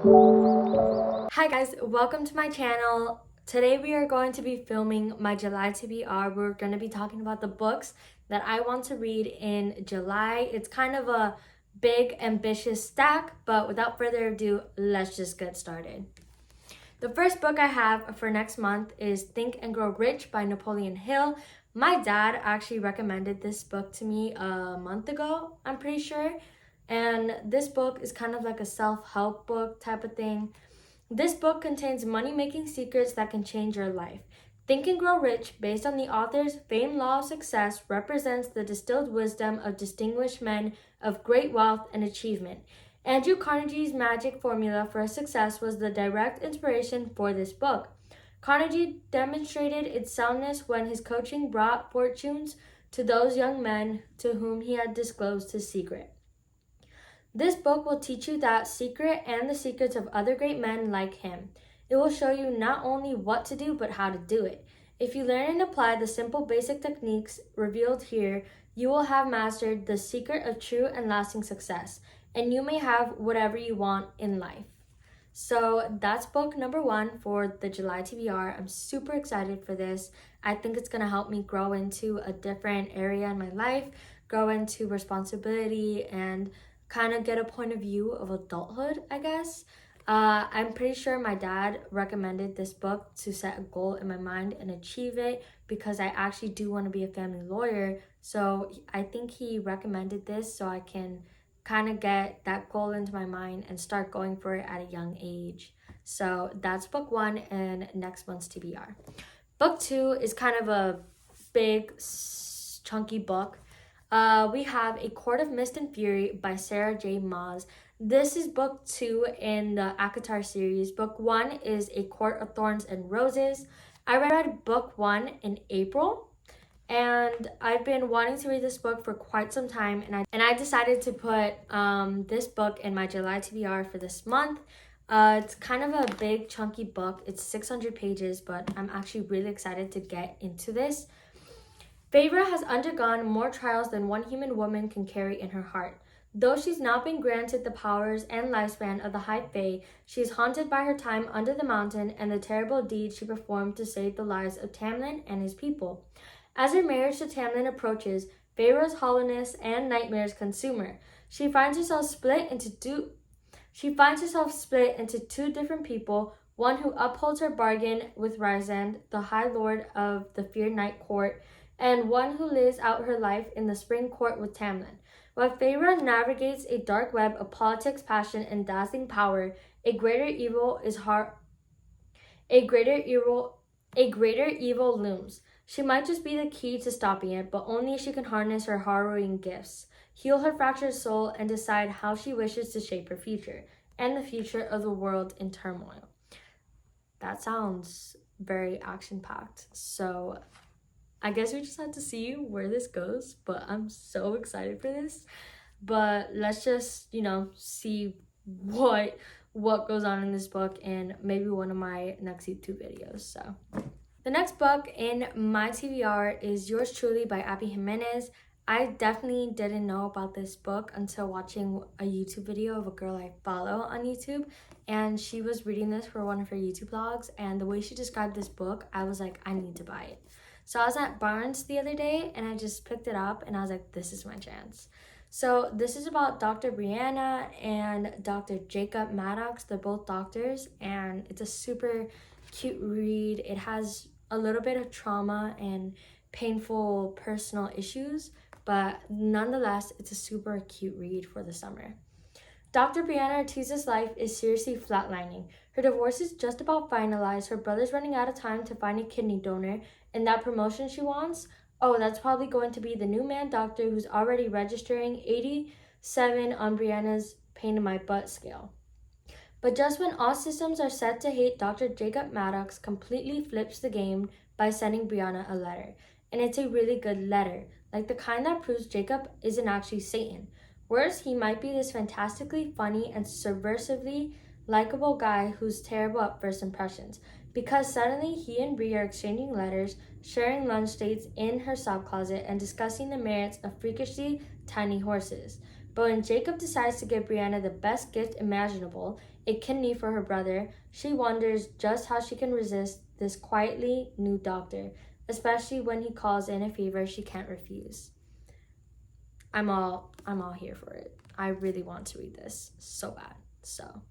Hi guys, welcome to my channel. Today we are going to be filming my July TBR. We're going to be talking about the books that I want to read in July. It's kind of a big, ambitious stack, but without further ado, let's just get started. The first book I have for next month is Think and Grow Rich by Napoleon Hill. My dad actually recommended this book to me a month ago, I'm pretty sure. And this book is kind of like a self-help book type of thing. This book contains money-making secrets that can change your life. Think and Grow Rich, based on the author's famed law of success, represents the distilled wisdom of distinguished men of great wealth and achievement. Andrew Carnegie's magic formula for success was the direct inspiration for this book. Carnegie demonstrated its soundness when his coaching brought fortunes to those young men to whom he had disclosed his secret. This book will teach you that secret and the secrets of other great men like him. It will show you not only what to do, but how to do it. If you learn and apply the simple basic techniques revealed here, you will have mastered the secret of true and lasting success, and you may have whatever you want in life. So that's book number 1 for the July TBR. I'm super excited for this. I think it's going to help me grow into a different area in my life, grow into responsibility, and kind of get a point of view of adulthood, I guess. I'm pretty sure my dad recommended this book to set a goal in my mind and achieve it because I actually do want to be a family lawyer. So I think he recommended this so I can kind of get that goal into my mind and start going for it at a young age. So that's book 1 and next month's TBR. Book 2 is kind of a big, chunky book. We have A Court of Mist and Fury by Sarah J. Maas. This is book 2 in the ACOTAR series. Book 1 is A Court of Thorns and Roses. I read book 1 in April, and I've been wanting to read this book for quite some time, and I decided to put this book in my July TBR for this month. It's kind of a big, chunky book. It's 600 pages, but I'm actually really excited to get into this. Feyre has undergone more trials than one human woman can carry in her heart. Though she's not been granted the powers and lifespan of the High Fae, she is haunted by her time under the mountain and the terrible deeds she performed to save the lives of Tamlin and his people. As her marriage to Tamlin approaches, Feyre's hollowness and nightmares consume her. She finds herself split into two different people, one who upholds her bargain with Rhysand, the High Lord of the Feared Night Court, and one who lives out her life in the Spring Court with Tamlin. While Feyre navigates a dark web of politics, passion, and dazzling power, a greater evil looms. She might just be the key to stopping it, but only if she can harness her harrowing gifts, heal her fractured soul, and decide how she wishes to shape her future, and the future of the world in turmoil. That sounds very action-packed, so I guess we just have to see where this goes, but I'm so excited for this. But let's just, see what goes on in this book in maybe one of my next YouTube videos. So the next book in my TBR is Yours Truly by Abby Jimenez. I definitely didn't know about this book until watching a YouTube video of a girl I follow on YouTube, and she was reading this for one of her YouTube vlogs, and the way she described this book, I was like, I need to buy it. So I was at Barnes the other day and I just picked it up and I was like, this is my chance. So this is about Dr. Brianna and Dr. Jacob Maddox. They're both doctors and it's a super cute read. It has a little bit of trauma and painful personal issues, but nonetheless, it's a super cute read for the summer. Dr. Brianna Ortiz's life is seriously flatlining. Her divorce is just about finalized, her brother's running out of time to find a kidney donor, and that promotion she wants, that's probably going to be the new man doctor who's already registering 87 on Brianna's pain in my butt scale. But just when all systems are set to hate, Dr. Jacob Maddox completely flips the game by sending Brianna a letter. And it's a really good letter, like the kind that proves Jacob isn't actually Satan. Worse, he might be this fantastically funny and subversively likable guy who's terrible at first impressions, because suddenly he and Bri are exchanging letters, sharing lunch dates in her sock closet, and discussing the merits of freakishly tiny horses. But when Jacob decides to give Brianna the best gift imaginable, a kidney for her brother, she wonders just how she can resist this quietly new doctor, especially when he calls in a favor she can't refuse. I'm all here for it. I really want to read this so bad. So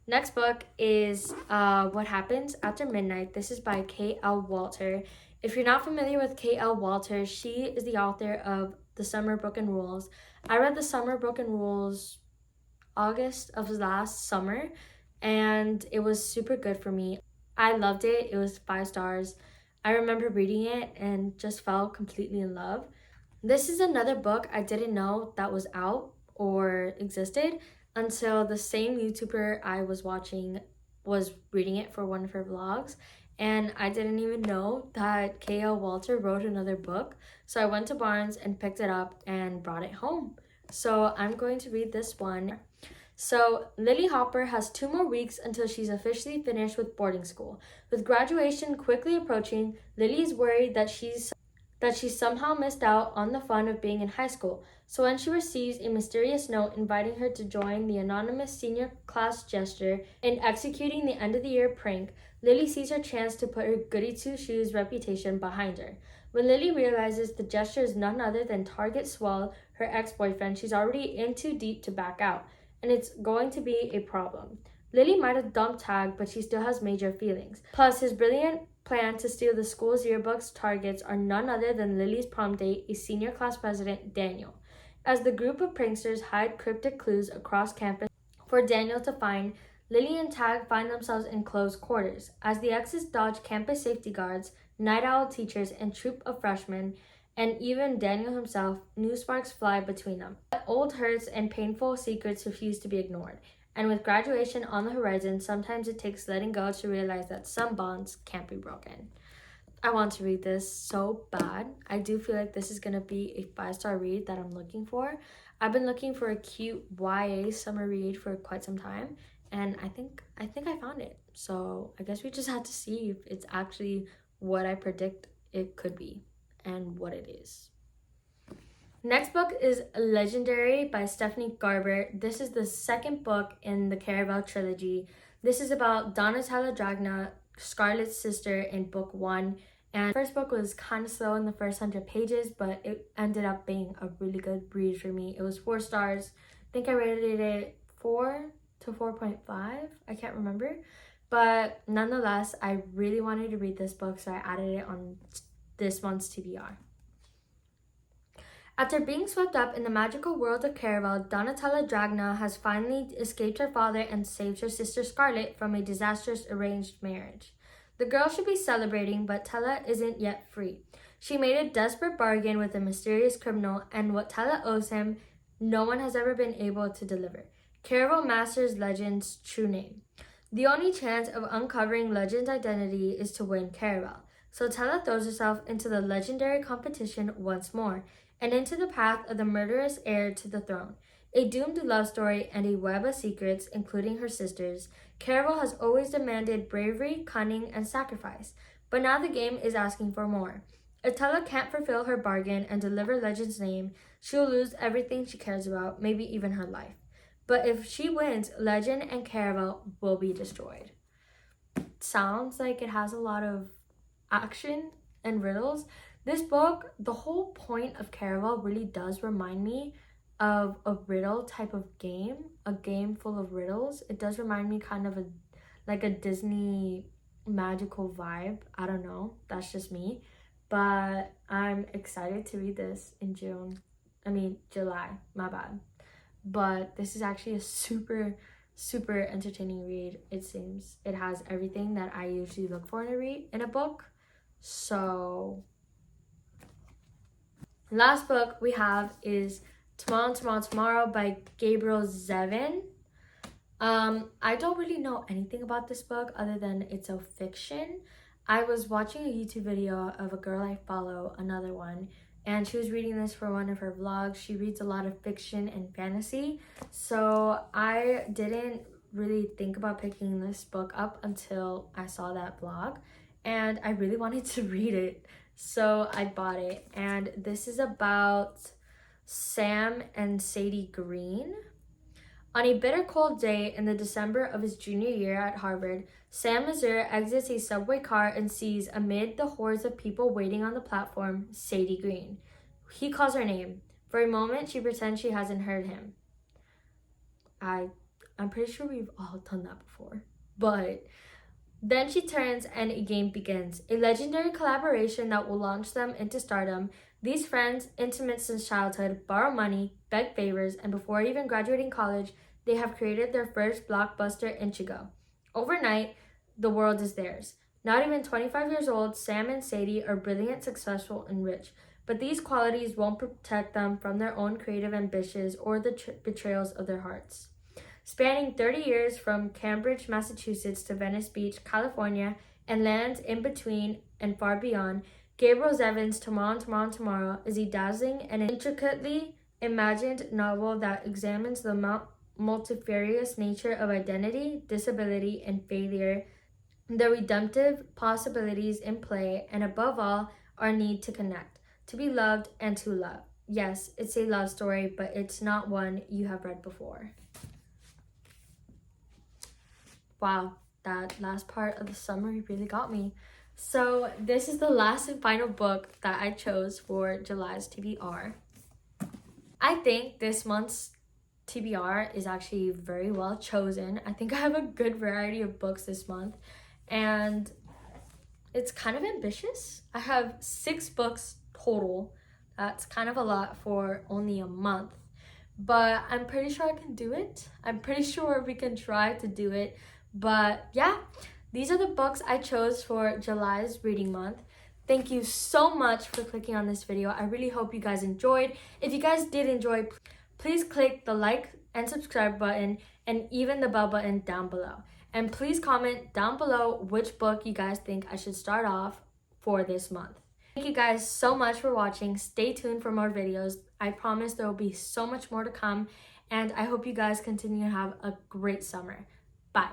next book is What Happens After Midnight. This is by K.L. Walter. If you're not familiar with K.L. Walter, she is the author of The Summer Broken Rules. I read The Summer Broken Rules August of last summer, and it was super good for me. I loved it. It was 5 stars. I remember reading it and just fell completely in love. This is another book I didn't know that was out or existed until the same YouTuber I was watching was reading it for one of her vlogs, and I didn't even know that K.L. Walter wrote another book. So I went to Barnes and picked it up and brought it home. So I'm going to read this one. So Lily Hopper has 2 more weeks until she's officially finished with boarding school. With graduation quickly approaching, Lily is worried that she somehow missed out on the fun of being in high school. So when she receives a mysterious note inviting her to join the anonymous senior class jester in executing the end-of-the-year prank, Lily sees her chance to put her goody-two-shoes reputation behind her. When Lily realizes the jester is none other than Target Swell, her ex-boyfriend, she's already in too deep to back out, and it's going to be a problem. Lily might have dumped Tag, but she still has major feelings. Plus, his brilliant plan to steal the school's yearbook's targets are none other than Lily's prom date, a senior class president, Daniel. As the group of pranksters hide cryptic clues across campus for Daniel to find, Lily and Tag find themselves in close quarters. As the exes dodge campus safety guards, night owl teachers, and troop of freshmen, and even Daniel himself, new sparks fly between them. Old hurts and painful secrets refuse to be ignored. And with graduation on the horizon, sometimes it takes letting go to realize that some bonds can't be broken. I want to read this so bad. I do feel like this is going to be a 5-star read that I'm looking for. I've been looking for a cute YA summer read for quite some time, and I think I found it. So I guess we just have to see if it's actually what I predict it could be and what it is. Next book is Legendary by Stephanie Garber. This is the second book in the Caraval trilogy. This is about Donatella Dragna, Scarlet's sister, in book 1. And the first book was kind of slow in the first 100 pages, but it ended up being a really good read for me. It was 4 stars. I think I rated it 4 to 4.5. I can't remember. But nonetheless, I really wanted to read this book, so I added it on this month's TBR. After being swept up in the magical world of Caraval, Donatella Dragna has finally escaped her father and saved her sister Scarlet from a disastrous arranged marriage. The girl should be celebrating, but Tella isn't yet free. She made a desperate bargain with a mysterious criminal, and what Tella owes him, no one has ever been able to deliver. Caraval masters Legend's true name. The only chance of uncovering Legend's identity is to win Caraval, so Tella throws herself into the legendary competition once more, and into the path of the murderous heir to the throne. A doomed love story and a web of secrets, including her sister's, Caraval has always demanded bravery, cunning, and sacrifice, but now the game is asking for more. If Tella can't fulfill her bargain and deliver Legend's name, she'll lose everything she cares about, maybe even her life. But if she wins, Legend and Caraval will be destroyed. Sounds like it has a lot of action and riddles. This book, the whole point of Caraval really does remind me of a riddle type of game, a game full of riddles. It does remind me kind of like a Disney magical vibe. I don't know, that's just me. But I'm excited to read this in July, my bad. But this is actually a super entertaining read. It seems it has everything that I usually look for in a book. So last book we have is Tomorrow by Gabriel Zevin. I don't really know anything about this book other than it's a fiction. I was watching a YouTube video of a girl I follow, another one, and she was reading this for one of her vlogs. She reads a lot of fiction and fantasy, so I didn't really think about picking this book up until I saw that vlog, and I really wanted to read it, so I bought it. And this is about Sam and Sadie Green. On a bitter cold day in the December of his junior year at Harvard, Sam Mazur exits a subway car and sees, amid the hordes of people waiting on the platform, Sadie Green. He calls her name. For a moment, she pretends she hasn't heard him. I'm pretty sure we've all done that before. But then she turns and a game begins. A legendary collaboration that will launch them into stardom. These friends, intimate since childhood, borrow money, beg favors, and before even graduating college, they have created their first blockbuster, Ichigo. Overnight, the world is theirs. Not even 25 years old, Sam and Sadie are brilliant, successful, and rich. But these qualities won't protect them from their own creative ambitions or the betrayals of their hearts. Spanning 30 years from Cambridge, Massachusetts to Venice Beach, California, and lands in between and far beyond, Gabriel Zevin's Tomorrow is a dazzling and intricately imagined novel that examines the multifarious nature of identity, disability, and failure, the redemptive possibilities in play, and above all, our need to connect, to be loved, and to love. Yes, it's a love story, but it's not one you have read before. Wow, that last part of the summary really got me. So this is the last and final book that I chose for July's TBR. I think this month's TBR is actually very well chosen. I think I have a good variety of books this month, and it's kind of ambitious. I have 6 books total. That's kind of a lot for only a month, but I'm pretty sure I can do it. I'm pretty sure we can try to do it. But yeah, these are the books I chose for July's reading month. Thank you so much for clicking on this video. I really hope you guys enjoyed. If you guys did enjoy, please click the like and subscribe button and even the bell button down below. And please comment down below which book you guys think I should start off for this month. Thank you guys so much for watching. Stay tuned for more videos. I promise there will be so much more to come. And I hope you guys continue to have a great summer. Bye.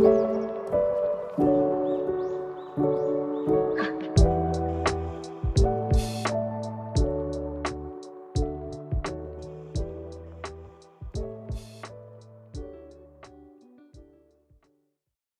Thank you.